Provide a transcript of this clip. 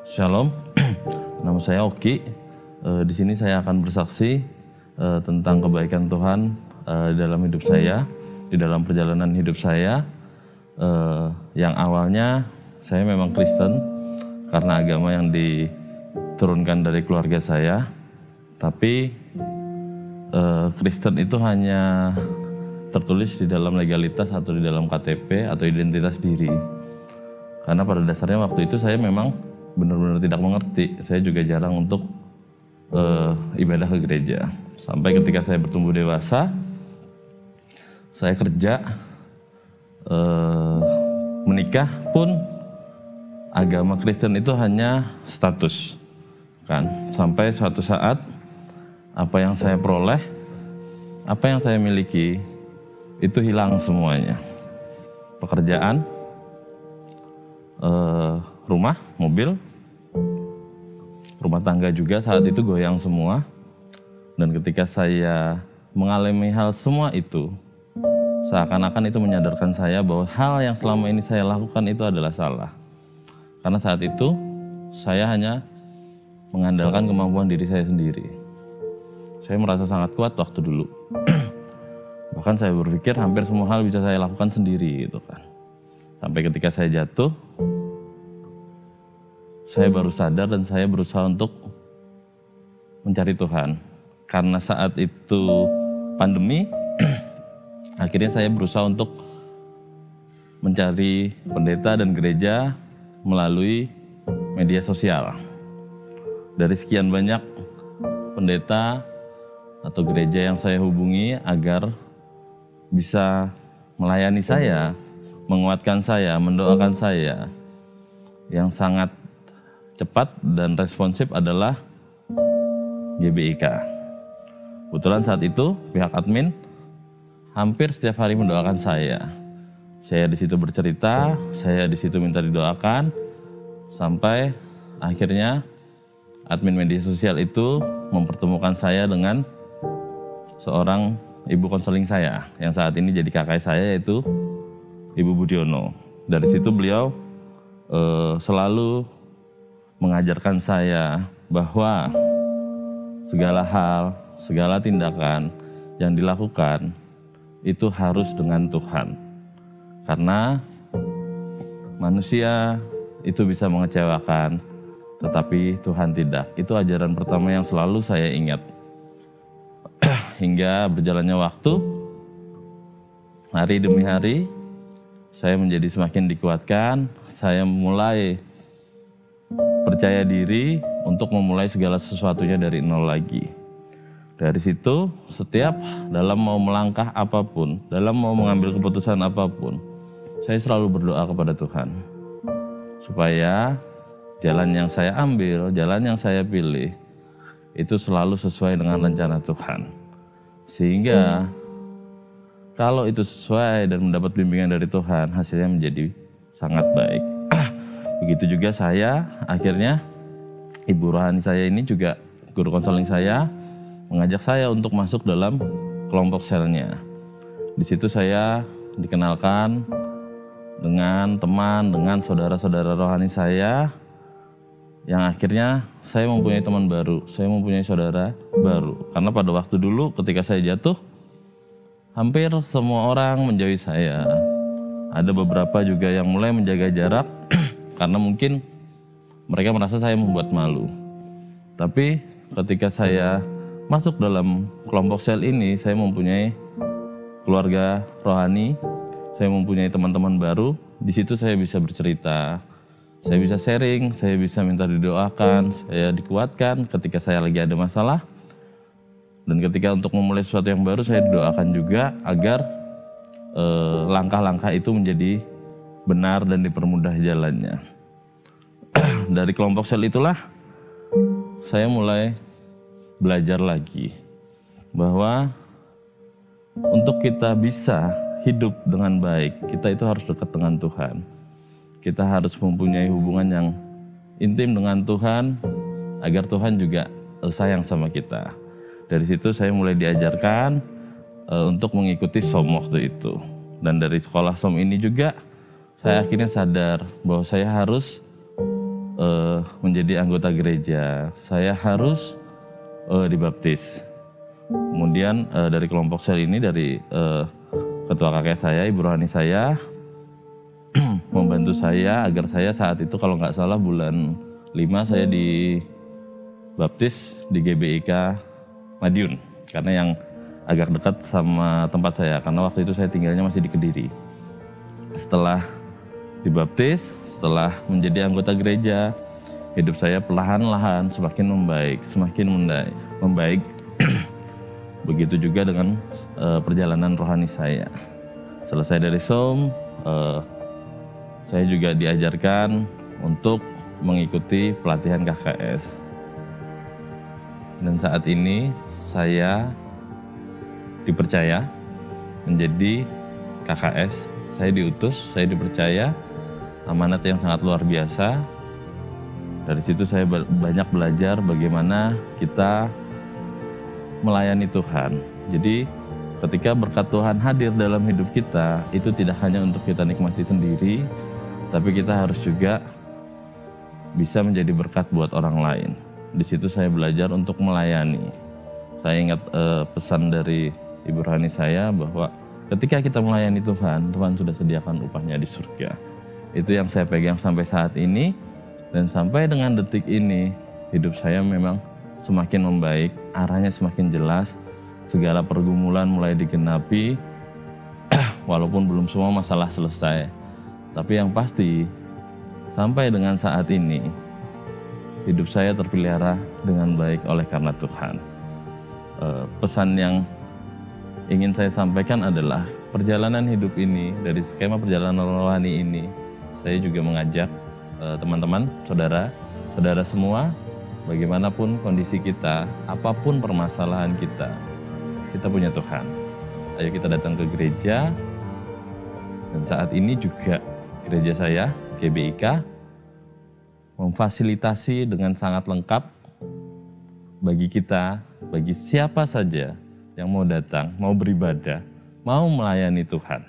Shalom, nama saya Oki. Di sini saya akan bersaksi tentang kebaikan Tuhan dalam hidup saya, di dalam perjalanan hidup saya. Yang awalnya saya memang Kristen karena agama yang diturunkan dari keluarga saya. Tapi Kristen itu hanya tertulis di dalam legalitas atau di dalam KTP atau identitas diri. Karena pada dasarnya waktu itu saya memang benar-benar tidak mengerti. Saya juga jarang untuk ibadah ke gereja. Sampai ketika saya bertumbuh dewasa, saya kerja, menikah pun agama Kristen itu hanya status, kan? Sampai suatu saat apa yang saya peroleh, apa yang saya miliki itu hilang semuanya. Pekerjaan, rumah, mobil, rumah tangga juga saat itu goyang semua. Dan ketika saya mengalami hal semua itu, seakan-akan itu menyadarkan saya bahwa hal yang selama ini saya lakukan itu adalah salah. Karena saat itu saya hanya mengandalkan kemampuan diri saya sendiri. Saya merasa sangat kuat waktu dulu. Bahkan saya berpikir hampir semua hal bisa saya lakukan sendiri gitu kan. Sampai ketika saya jatuh, saya baru sadar dan saya berusaha untuk mencari Tuhan. Karena saat itu pandemi, akhirnya saya berusaha untuk mencari pendeta dan gereja melalui media sosial. Dari sekian banyak pendeta atau gereja yang saya hubungi agar bisa melayani saya, menguatkan saya, mendoakan saya, yang sangat cepat dan responsif adalah GBIK. Kebetulan saat itu pihak admin hampir setiap hari mendoakan saya. Saya di situ bercerita, saya di situ minta didoakan, sampai akhirnya admin media sosial itu mempertemukan saya dengan seorang ibu konseling saya yang saat ini jadi kakak saya, yaitu Ibu Budiono. Dari situ beliau selalu mengajarkan saya bahwa segala hal, segala tindakan yang dilakukan itu harus dengan Tuhan. Karena manusia itu bisa mengecewakan, tetapi Tuhan tidak. Itu ajaran pertama yang selalu saya ingat. Hingga berjalannya waktu, hari demi hari, saya menjadi semakin dikuatkan. Saya mulai percaya diri untuk memulai segala sesuatunya dari nol lagi. Dari situ, setiap dalam mau melangkah apapun, dalam mau mengambil keputusan apapun, saya selalu berdoa kepada Tuhan. Supaya jalan yang saya ambil, jalan yang saya pilih, itu selalu sesuai dengan rencana Tuhan. Sehingga kalau itu sesuai dan mendapat bimbingan dari Tuhan, hasilnya menjadi sangat baik. Begitu juga saya, akhirnya ibu rohani saya ini juga, guru konseling saya, mengajak saya untuk masuk dalam kelompok selnya. Di situ saya dikenalkan dengan teman, dengan saudara-saudara rohani saya, yang akhirnya saya mempunyai teman baru, saya mempunyai saudara baru. Karena pada waktu dulu ketika saya jatuh, hampir semua orang menjauhi saya. Ada beberapa juga yang mulai menjaga jarak, karena mungkin mereka merasa saya membuat malu. Tapi ketika saya masuk dalam kelompok sel ini, saya mempunyai keluarga rohani, saya mempunyai teman-teman baru. Di situ saya bisa bercerita, saya bisa sharing, saya bisa minta didoakan, saya dikuatkan ketika saya lagi ada masalah. Dan ketika untuk memulai sesuatu yang baru, saya didoakan juga agar langkah-langkah itu menjadi benar dan dipermudah jalannya. Dari kelompok sel itulah saya mulai belajar lagi bahwa untuk kita bisa hidup dengan baik, kita itu harus dekat dengan Tuhan. Kita harus mempunyai hubungan yang intim dengan Tuhan agar Tuhan juga sayang sama kita. Dari situ saya mulai diajarkan untuk mengikuti SOM waktu itu. Dan dari sekolah SOM ini juga saya akhirnya sadar bahwa saya harus menjadi anggota gereja, saya harus dibaptis. Kemudian dari kelompok sel ini, dari ketua kakek saya, ibu rohani saya, membantu saya agar saya saat itu kalau nggak salah bulan 5 saya dibaptis di GBIK Madiun, karena yang agak dekat sama tempat saya, karena waktu itu saya tinggalnya masih di Kediri. Setelah dibaptis, setelah menjadi anggota gereja, hidup saya perlahan-lahan semakin membaik. Begitu juga dengan perjalanan rohani saya. Selesai dari SOM, saya juga diajarkan untuk mengikuti pelatihan KKS. Dan saat ini saya dipercaya menjadi KKS. Saya diutus, saya dipercaya amanat yang sangat luar biasa. Dari situ saya banyak belajar bagaimana kita melayani Tuhan. Jadi ketika berkat Tuhan hadir dalam hidup kita, itu tidak hanya untuk kita nikmati sendiri, tapi kita harus juga bisa menjadi berkat buat orang lain. Di situ saya belajar untuk melayani. Saya ingat pesan dari ibu rohani saya bahwa ketika kita melayani Tuhan, Tuhan sudah sediakan upahnya di surga. Itu yang saya pegang sampai saat ini, dan sampai dengan detik ini hidup saya memang semakin membaik, arahnya semakin jelas, segala pergumulan mulai digenapi, walaupun belum semua masalah selesai. Tapi yang pasti, sampai dengan saat ini, hidup saya terpelihara dengan baik oleh karena Tuhan. Pesan yang ingin saya sampaikan adalah perjalanan hidup ini, dari skema perjalanan rohani ini, saya juga mengajak teman-teman, saudara semua, bagaimanapun kondisi kita, apapun permasalahan kita punya Tuhan. Ayo kita datang ke gereja, dan saat ini juga gereja saya, GBIK, memfasilitasi dengan sangat lengkap bagi kita, bagi siapa saja yang mau datang, mau beribadah, mau melayani Tuhan.